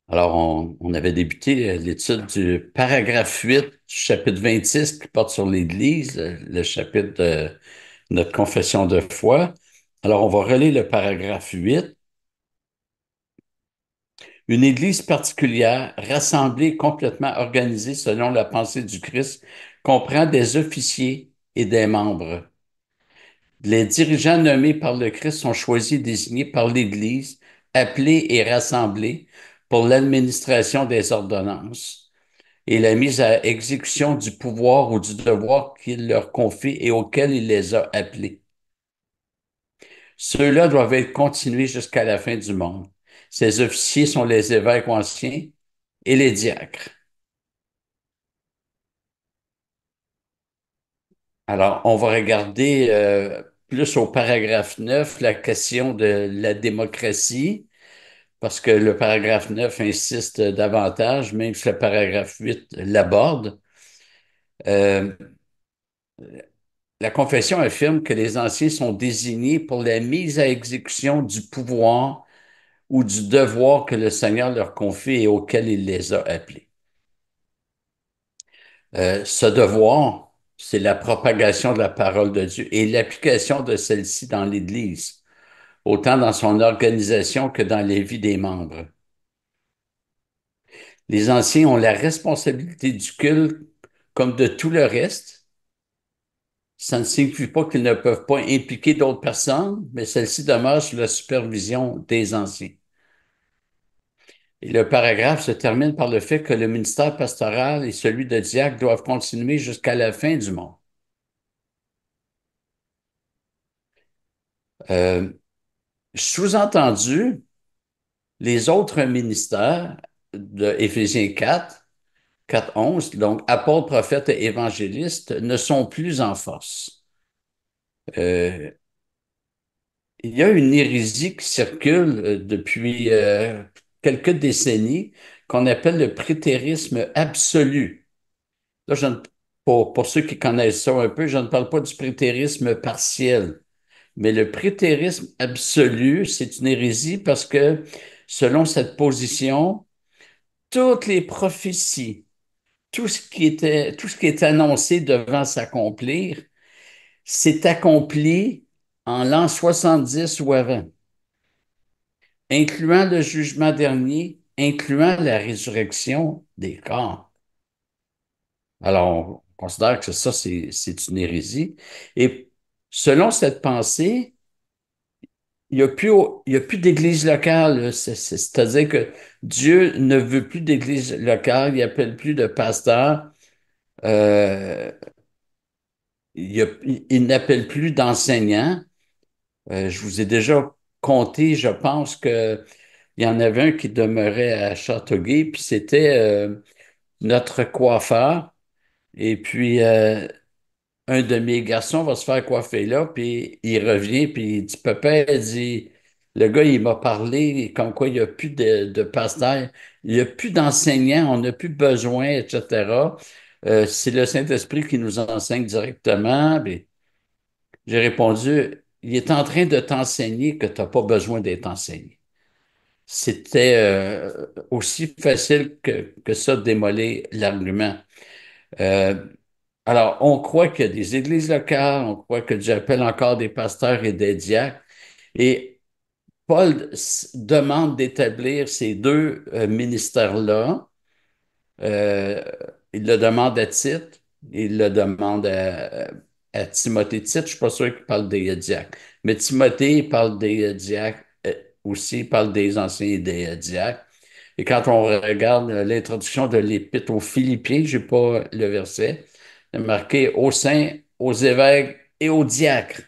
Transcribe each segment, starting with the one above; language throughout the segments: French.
Alors, on avait débuté l'étude du paragraphe 8 du chapitre 26 qui porte sur l'Église, le chapitre de notre confession de foi. Alors, on va relire le paragraphe 8. Une Église particulière, rassemblée, complètement organisée selon la pensée du Christ, comprend des officiers et des membres. Les dirigeants nommés par le Christ sont choisis et désignés par l'Église, appelés et rassemblés pour l'administration des ordonnances et la mise à exécution du pouvoir ou du devoir qu'il leur confie et auquel il les a appelés. Ceux-là doivent être continués jusqu'à la fin du monde. Ces officiers sont les évêques anciens et les diacres. Alors, on va regarder plus au paragraphe 9 la question de la démocratie, parce que le paragraphe 9 insiste davantage, même si le paragraphe 8 l'aborde. Euh, La confession affirme que les anciens sont désignés pour la mise à exécution du pouvoir ou du devoir que le Seigneur leur confie et auquel il les a appelés. Ce devoir, c'est la propagation de la parole de Dieu et l'application de celle-ci dans l'Église, autant dans son organisation que dans les vies des membres. Les anciens ont la responsabilité du culte comme de tout le reste. Ça ne signifie pas qu'ils ne peuvent pas impliquer d'autres personnes, mais celle-ci demeure sous la supervision des anciens. Et le paragraphe se termine par le fait que le ministère pastoral et celui de diacre doivent continuer jusqu'à la fin du monde. Euh, Sous-entendu, les autres ministères de Éphésiens 4, 11, donc apôtres, prophètes et évangélistes, ne sont plus en force. Euh, il y a une hérésie qui circule depuis quelques décennies qu'on appelle le prétérisme absolu. Là, pour ceux qui connaissent ça un peu, je ne parle pas du prétérisme partiel, mais le prétérisme absolu, c'est une hérésie parce que selon cette position, toutes les prophéties, tout ce qui est annoncé devant s'accomplir, s'est accompli en l'an 70 ou avant, incluant le jugement dernier, incluant la résurrection des corps. Alors, on considère que ça, c'est une hérésie. Et selon cette pensée, il y a plus d'église locale. C'est-à-dire que Dieu ne veut plus d'église locale, il appelle plus de pasteurs, euh, il n'appelle plus d'enseignants. Je vous ai déjà compté, je pense que il y en avait un qui demeurait à Châteauguay, puis c'était notre coiffeur. Et puis, un de mes garçons va se faire coiffer là, puis il revient, puis il dit, Papa, il dit, le gars, il m'a parlé comme quoi il n'y a plus de pasteur, il n'y a plus d'enseignants, on n'a plus besoin, etc. C'est le Saint-Esprit qui nous enseigne directement. Puis j'ai répondu, il est en train de t'enseigner que tu n'as pas besoin d'être enseigné. C'était aussi facile que ça de démolir l'argument. Euh, alors, on croit qu'il y a des églises locales, on croit que Dieu appelle encore des pasteurs et des diacres. Et Paul demande d'établir ces deux ministères-là. Euh, il le demande à Tite, il le demande à Timothée. Tite, je ne suis pas sûr qu'il parle des diacres. Mais Timothée il parle des diacres aussi, il parle des anciens et des diacres. Et quand on regarde l'introduction de l'Épître aux Philippiens, je n'ai pas le verset, il est marqué aux saints, aux évêques et aux diacres.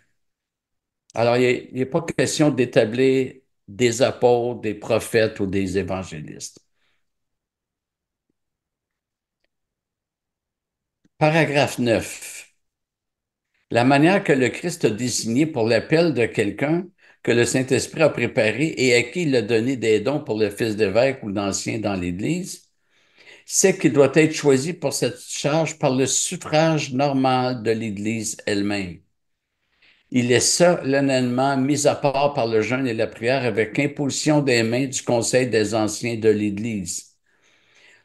Alors, il n'est pas question d'établir des apôtres, des prophètes ou des évangélistes. Paragraphe 9. La manière que le Christ a désignée pour l'appel de quelqu'un que le Saint-Esprit a préparé et à qui il a donné des dons pour le fils d'évêque ou d'ancien dans l'Église, c'est qu'il doit être choisi pour cette charge par le suffrage normal de l'Église elle-même. Il est solennellement mis à part par le jeûne et la prière avec imposition des mains du Conseil des anciens de l'Église.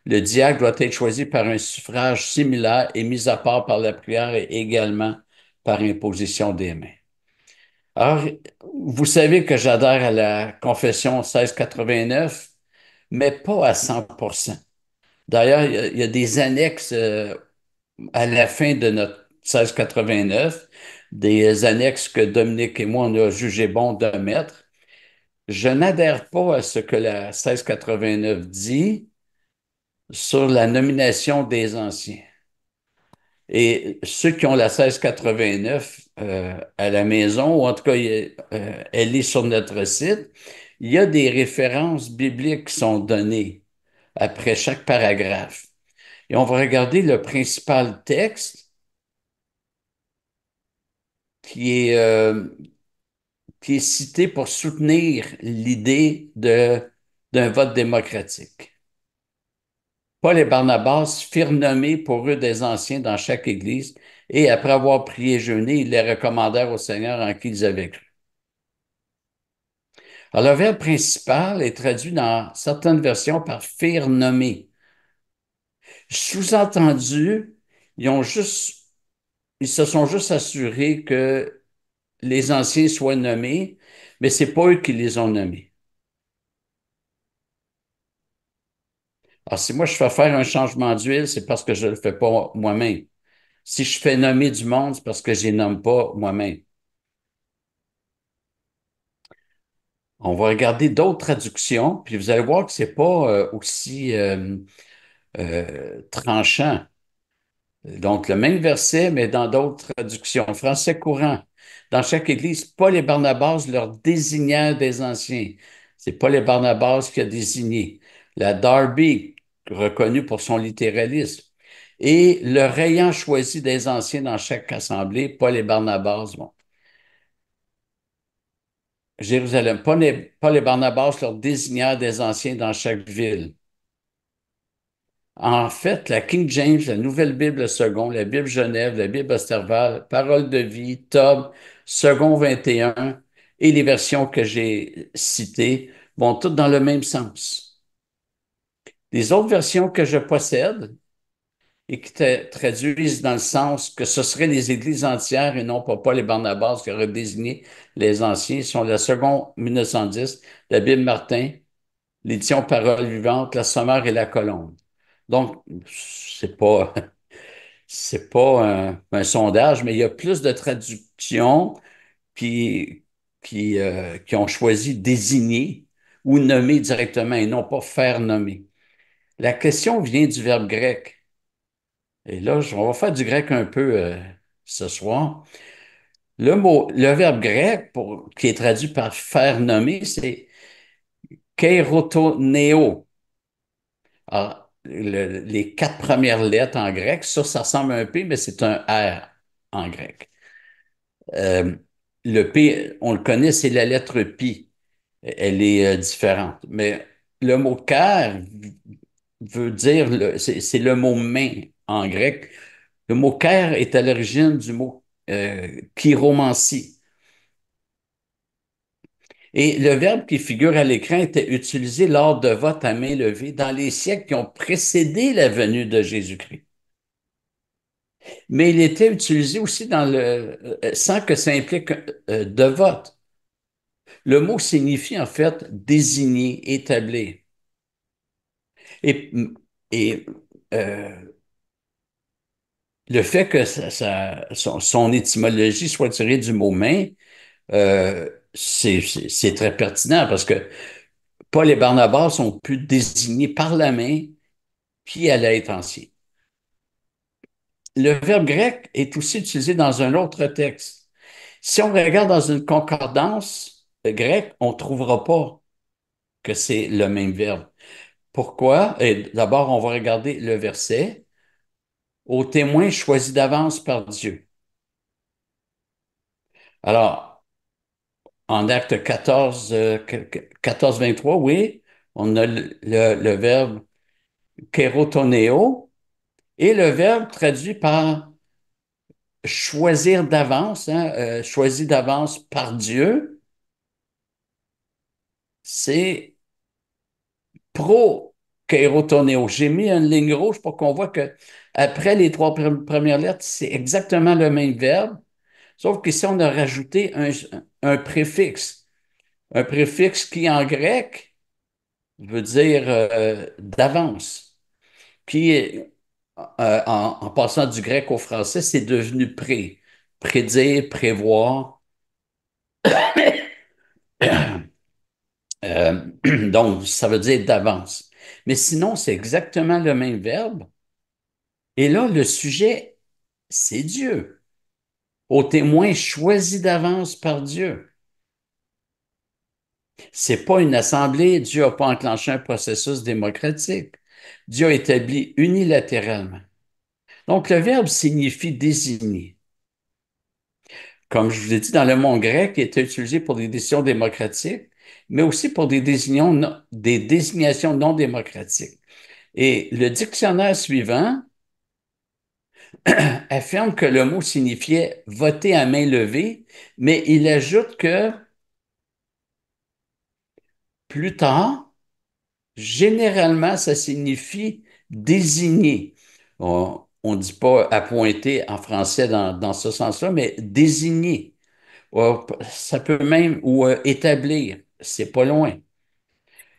Le diacre doit être choisi par un suffrage similaire et mis à part par la prière et également par imposition des mains. Alors, vous savez que j'adhère à la confession 1689, mais pas à 100%. D'ailleurs, il y a des annexes à la fin de notre 1689, des annexes que Dominique et moi, on a jugé bon de mettre. Je n'adhère pas à ce que la 1689 dit sur la nomination des anciens. Et ceux qui ont la 1689 à la maison, ou en tout cas, elle est sur notre site, il y a des références bibliques qui sont données après chaque paragraphe. Et on va regarder le principal texte qui est, euh, qui est cité pour soutenir l'idée d'un vote démocratique. Paul et Barnabas firent nommer pour eux des anciens dans chaque église, et après avoir prié et jeûné, ils les recommandèrent au Seigneur en qui ils avaient cru. Alors, le verbe principal est traduit dans certaines versions par firent nommer. Sous-entendu, ils se sont juste assurés que les anciens soient nommés, mais c'est pas eux qui les ont nommés. Alors, si moi je fais faire un changement d'huile, c'est parce que je le fais pas moi-même. Si je fais nommer du monde, c'est parce que je les nomme pas moi-même. On va regarder d'autres traductions, puis vous allez voir que c'est pas aussi tranchant. Donc, le même verset, mais dans d'autres traductions. Français courant. Dans chaque église, Paul et Barnabas leur désignèrent des anciens. C'est Paul et Barnabas qui a désigné. La Darby, reconnue pour son littéralisme. Et leur ayant choisi des anciens dans chaque assemblée, Paul et Barnabas, bon. Jérusalem, Paul et Barnabas leur désignèrent des anciens dans chaque ville. En fait, la King James, la Nouvelle Bible seconde, la Bible Genève, la Bible Osterval, Parole de vie, Tob, Second 21 et les versions que j'ai citées vont toutes dans le même sens. Les autres versions que je possède et qui traduisent dans le sens que ce seraient les églises entières et non pas Paul et Barnabas qui auraient désigné les anciens sont la seconde 1910, la Bible Martin, l'édition Parole vivante, la Sommaire et la Colombe. Donc, c'est pas un sondage, mais il y a plus de traductions qui, qui ont choisi désigner ou nommer directement et non pas faire nommer. La question vient du verbe grec. Et là, on va faire du grec un peu ce soir. Le verbe grec qui est traduit par faire nommer, c'est kairotoneo. Alors, les quatre premières lettres en grec, ça ressemble à un P, mais c'est un R en grec. Euh, le P, on le connaît, c'est la lettre pi. Elle est différente. Mais le mot car veut dire, c'est le mot main en grec. Le mot car est à l'origine du mot chiromancie. Et le verbe qui figure à l'écran était utilisé lors de votes à main levée dans les siècles qui ont précédé la venue de Jésus-Christ. Mais il était utilisé aussi sans que ça implique de vote. Le mot signifie en fait désigner, établir. Et, et euh, le fait que son étymologie soit tirée du mot main, c'est très pertinent parce que Paul et Barnabas ont pu désigner par la main qui allait être ancien. Le verbe grec est aussi utilisé dans un autre texte. Si on regarde dans une concordance grecque, on ne trouvera pas que c'est le même verbe. Pourquoi? Et d'abord, on va regarder le verset. Au témoin choisi d'avance par Dieu. Alors, en acte 14, 14-23, oui, on a le verbe kérotoneo et le verbe traduit par choisir d'avance, hein, choisi d'avance par Dieu, c'est pro-kairotoneo. J'ai mis une ligne rouge pour qu'on voit que après les trois premières lettres, c'est exactement le même verbe, sauf qu'ici, on a rajouté un préfixe. Un préfixe qui, en grec, veut dire d'avance. Puis, en passant du grec au français, c'est devenu pré. Prédire, prévoir. Euh, donc, ça veut dire d'avance. Mais sinon, c'est exactement le même verbe. Et là, le sujet, c'est Dieu. Au témoin choisi d'avance par Dieu. C'est pas une assemblée. Dieu n'a pas enclenché un processus démocratique. Dieu a établi unilatéralement. Donc, le verbe signifie désigner. Comme je vous l'ai dit, dans le monde grec, il était utilisé pour des décisions démocratiques, mais aussi pour des désignations non démocratiques. Et le dictionnaire suivant affirme que le mot signifiait voter à main levée, mais il ajoute que plus tard, généralement, ça signifie désigner. On ne dit pas appointer en français dans ce sens-là, mais désigner. Ça peut même, ou établir, c'est pas loin.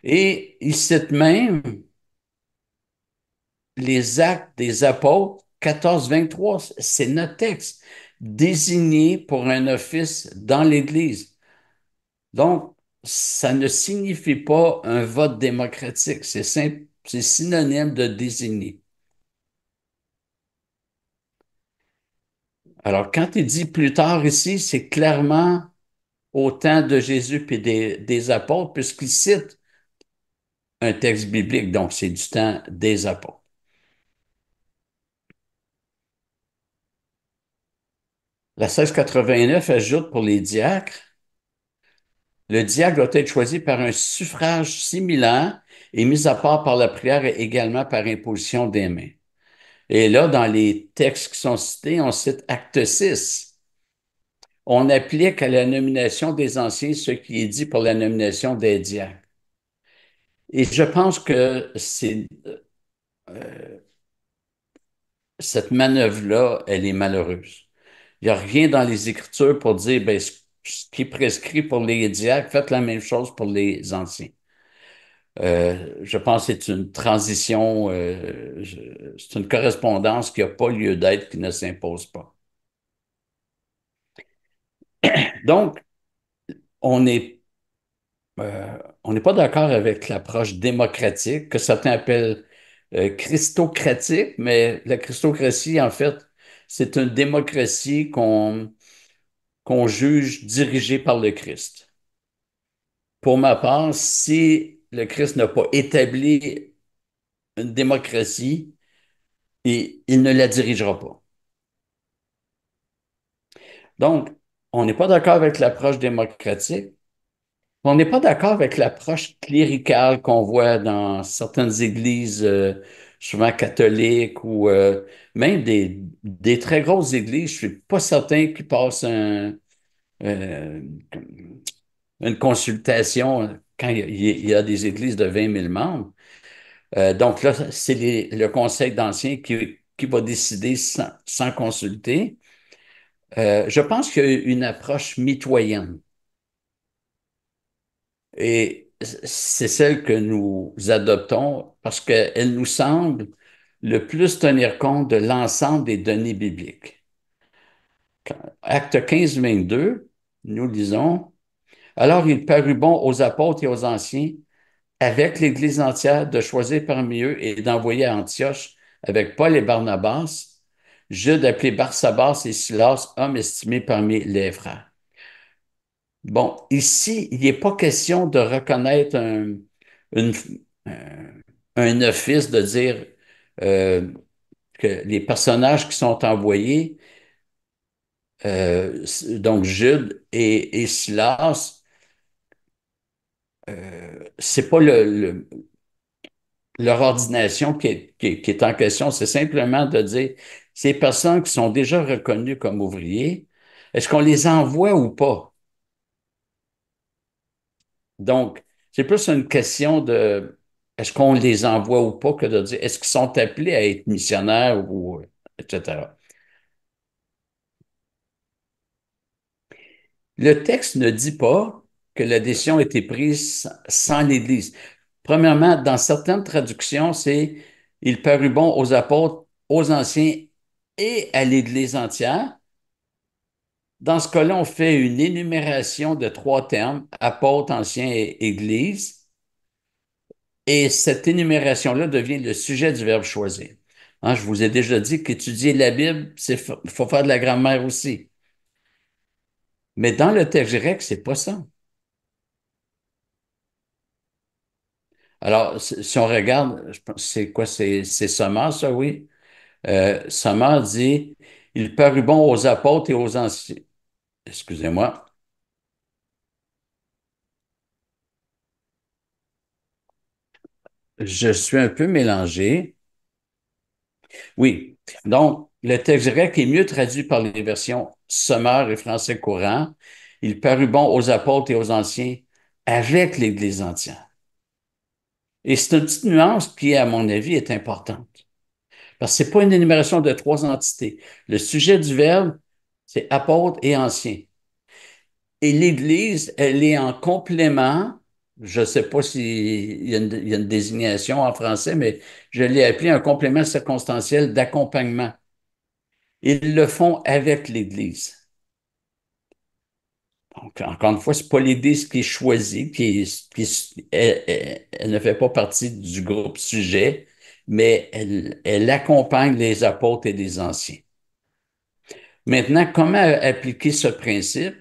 Et il cite même les actes des apôtres 14-23, c'est notre texte, désigné pour un office dans l'Église. Donc, ça ne signifie pas un vote démocratique, c'est synonyme de désigner. Alors, quand il dit plus tard ici, c'est clairement au temps de Jésus et des apôtres, puisqu'il cite un texte biblique, donc c'est du temps des apôtres. La 1689 ajoute pour les diacres, le diacre doit être choisi par un suffrage similaire et mis à part par la prière et également par imposition des mains. Et là, dans les textes qui sont cités, on cite Acte 6. On applique à la nomination des anciens ce qui est dit pour la nomination des diacres. Et je pense que cette manœuvre-là, elle est malheureuse. Il n'y a rien dans les Écritures pour dire, ben, ce qui est prescrit pour les diacres, faites la même chose pour les anciens. Je pense que c'est une transition, c'est une correspondance qui n'a pas lieu d'être, qui ne s'impose pas. Donc, on est, on n'est pas d'accord avec l'approche démocratique que certains appellent christocratique, mais la christocratie, en fait, c'est une démocratie qu'on juge dirigée par le Christ. Pour ma part, si le Christ n'a pas établi une démocratie, il ne la dirigera pas. Donc, on n'est pas d'accord avec l'approche démocratique. On n'est pas d'accord avec l'approche cléricale qu'on voit dans certaines églises, souvent catholiques ou même des très grosses églises. Je suis pas certain qu'ils passent euh, une consultation quand il y a des églises de 20 000 membres. Donc là, c'est le conseil d'anciens qui va décider sans consulter. Je pense qu'il y a une approche mitoyenne. Et c'est celle que nous adoptons parce qu'elle nous semble le plus tenir compte de l'ensemble des données bibliques. Acte 15, 22, nous lisons, alors il parut bon aux apôtres et aux anciens, avec l'Église entière, de choisir parmi eux et d'envoyer à Antioche avec Paul et Barnabas, Jude appelé Barsabas et Silas, hommes estimés parmi les frères. Bon, ici, il n'est pas question de reconnaître une- euh, un office, de dire euh, que les personnages qui sont envoyés, donc Jude et Silas, c'est pas leur ordination qui est en question, c'est simplement de dire ces personnes qui sont déjà reconnues comme ouvriers, est-ce qu'on les envoie ou pas? Donc, c'est plus une question de est-ce qu'on les envoie ou pas que de dire est-ce qu'ils sont appelés à être missionnaires ou etc. Le texte ne dit pas que la décision a été prise sans l'Église. Premièrement, dans certaines traductions, c'est il parut bon aux apôtres, aux anciens et à l'Église entière. Dans ce cas-là, on fait une énumération de trois termes, apôtres, anciens et Église. Et cette énumération-là devient le sujet du verbe choisir. Hein, je vous ai déjà dit qu'étudier la Bible, il faut faire de la grammaire aussi. Mais dans le texte grec, c'est pas ça. Alors, si on regarde, je pense, c'est quoi, c'est Sommer, ça, oui. Sommer dit, il parut bon aux apôtres et aux anciens. Excusez-moi, je suis un peu mélangé. Oui. Donc, le texte grec est mieux traduit par les versions Sommer et français courant. Il parut bon aux apôtres et aux anciens avec l'Église entière. Et c'est une petite nuance qui, à mon avis, est importante. Parce que c'est pas une énumération de trois entités. Le sujet du verbe, c'est apôtre et ancien. Et l'Église, elle est en complément. Je ne sais pas s'il y a il y a une désignation en français, mais je l'ai appelé un complément circonstanciel d'accompagnement. Ils le font avec l'Église. Donc, encore une fois, c'est pas l'Église qui est choisie, elle ne fait pas partie du groupe sujet, mais elle accompagne les apôtres et les anciens. Maintenant, comment appliquer ce principe?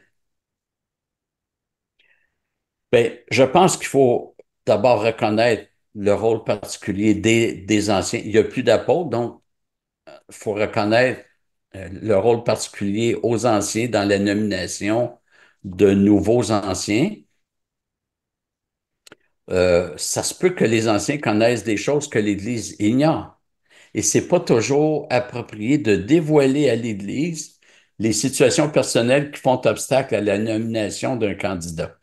Ben, je pense qu'il faut d'abord reconnaître le rôle particulier des anciens. Il n'y a plus d'apôtres, donc il faut reconnaître le rôle particulier aux anciens dans la nomination de nouveaux anciens. Ça se peut que les anciens connaissent des choses que l'Église ignore. Et c'est pas toujours approprié de dévoiler à l'Église les situations personnelles qui font obstacle à la nomination d'un candidat.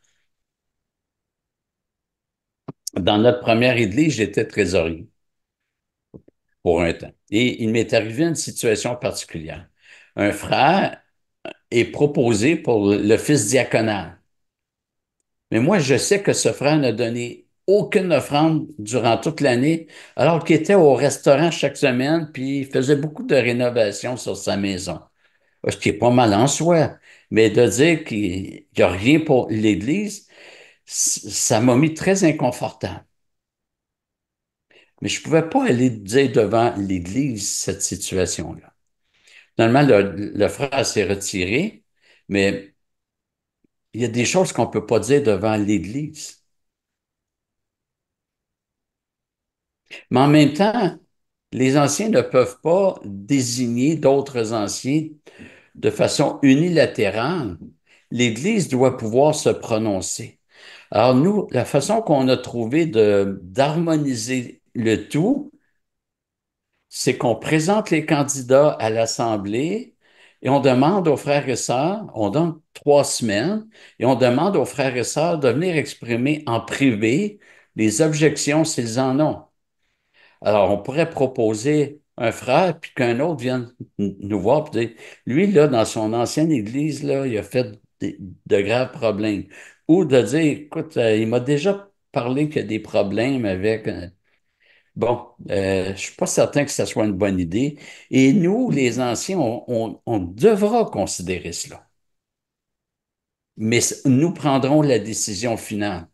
Dans notre première Église, j'étais trésorier pour un temps. Et il m'est arrivé une situation particulière. Un frère est proposé pour l'office diaconal. Mais moi, je sais que ce frère n'a donné aucune offrande durant toute l'année, alors qu'il était au restaurant chaque semaine, puis il faisait beaucoup de rénovations sur sa maison. Ce qui est pas mal en soi. Mais de dire qu'il n'y a rien pour l'Église, ça m'a mis très inconfortable. Mais je ne pouvais pas aller dire devant l'Église cette situation-là. Finalement, le frère s'est retiré, mais il y a des choses qu'on ne peut pas dire devant l'Église. Mais en même temps, les anciens ne peuvent pas désigner d'autres anciens de façon unilatérale. L'Église doit pouvoir se prononcer. Alors nous, la façon qu'on a trouvé d'harmoniser le tout, c'est qu'on présente les candidats à l'Assemblée et on demande aux frères et sœurs, on donne 3 semaines, et on demande aux frères et sœurs de venir exprimer en privé les objections s'ils en ont. Alors, on pourrait proposer un frère, puis qu'un autre vienne nous voir, puis dire, lui, là, dans son ancienne église, là, il a fait de graves problèmes. Ou de dire, écoute, il m'a déjà parlé qu'il y a des problèmes avec... bon, je suis pas certain que ce soit une bonne idée. Et nous, les anciens, on devra considérer cela. Mais nous prendrons la décision finale.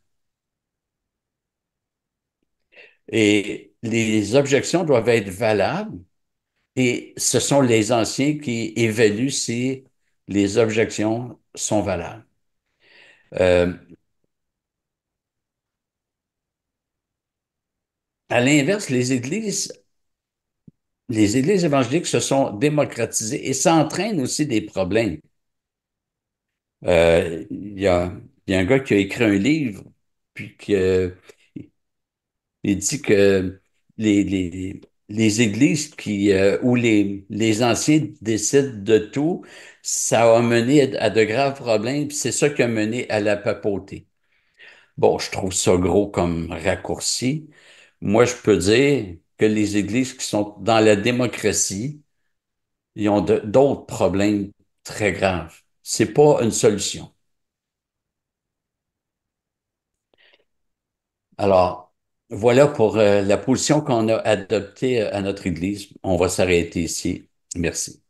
Et les objections doivent être valables. Et ce sont les anciens qui évaluent si les objections sont valables. Euh, à l'inverse, les églises évangéliques se sont démocratisées et ça entraîne aussi des problèmes. Il y a un gars qui a écrit un livre, puis il dit que les les églises où les anciens décident de tout, ça a mené à de graves problèmes, puis c'est ça qui a mené à la papauté. Bon, je trouve ça gros comme raccourci. Moi, je peux dire que les églises qui sont dans la démocratie, ils ont d'autres problèmes très graves. C'est pas une solution. Alors, voilà pour la position qu'on a adoptée à notre Église. On va s'arrêter ici. Merci.